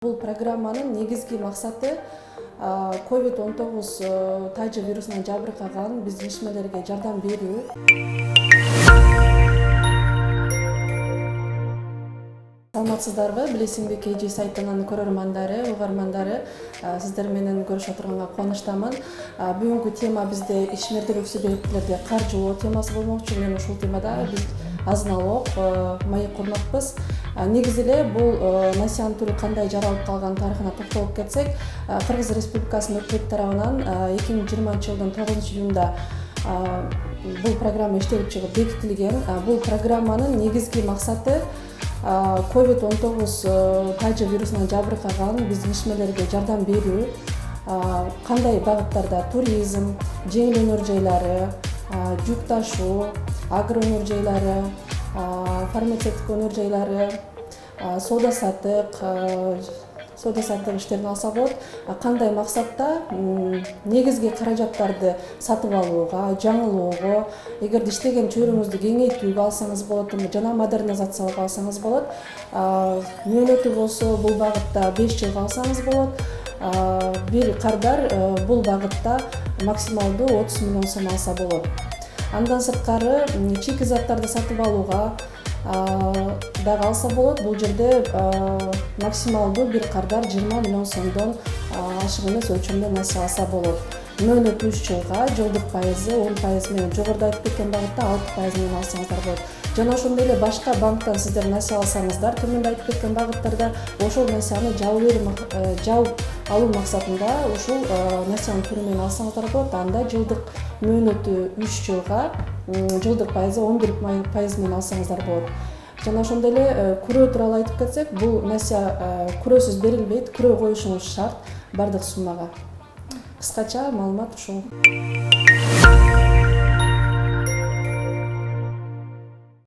Бул программанын негизги максаты COVID-19 тажы вирусунан жабыркаган биздин ишмерлерге жардам берүү. Саламатсыздарбы? Билесиңби KG сайтынын көрөрмандары, угармандары, сиздер менен көрүшүп отурганга кубанычтамын. Бүгүнкү тема бизде ишмердүүлүк субъектилерде каржылоо темасы болмокчу. Мен ушул темада биз азын-алок маек курмакпыз. Негизи эле бул насиянын түрү кандай жаралып калган тарыхына токтолуп кетсек, Кыргыз Республикасынын өкмөтү тарабынан 2020-жылдын 9-июнунда бул программа иштелип чыгып бекитилген. Бул программанын негизги максаты COVID-19 тажы вирусунан жабыркаган биздин ишмерлерге жардам берүү. Кандай багыттарда? Туризм, жеңил өнөр жайлары, жүк ташуу, агро өнөр жайлары, фармацевтик өнөр жайлары, соода саттык иштерин алсак болот. Кандай максатта? Негизги каражаттарды сатып алууга, жаңылоого, эгерде иштеген чөйрөңүздү кеңейтүүгө алсаңыз болот, жана модернизациялоого алсаңыз болот. Мөөнөтү болсо бул багытта 5 жылга алсаңыз болот. Бир кардар бул багытта максималдуу 30 миллион сом алса болот. Андан сырткары чийки заттарды сатып алууга дагы алса болот. Бул жерде максималдуу бир кардар 20 миллион сомдон ашык эмес өлчөмдө насия алса болот. Мөөнөт 3 жылга, жылдык пайызы 10% менен, жогоруда айтып кеткен багытта 6% менен алсаңыздар болот. Жана ошондой эле башка банктан сиздер насия алсаңыздар, төмөндө айтып кеткен багыттарда ошол насияны жабып алуу максатында ушул насиянын түрү менен алсаңыздар болот. Анда жылдык мөөнөтү 3 жылга, жылдык пайызы 11% менен алсаңыздар болот. Жана ошондой эле күрөө тууралуу айтып кетсек, бул насия күрөөсүз берилбейт, күрөө коюшуңуз шарт бардык суммага. Кыскача маалымат ушул.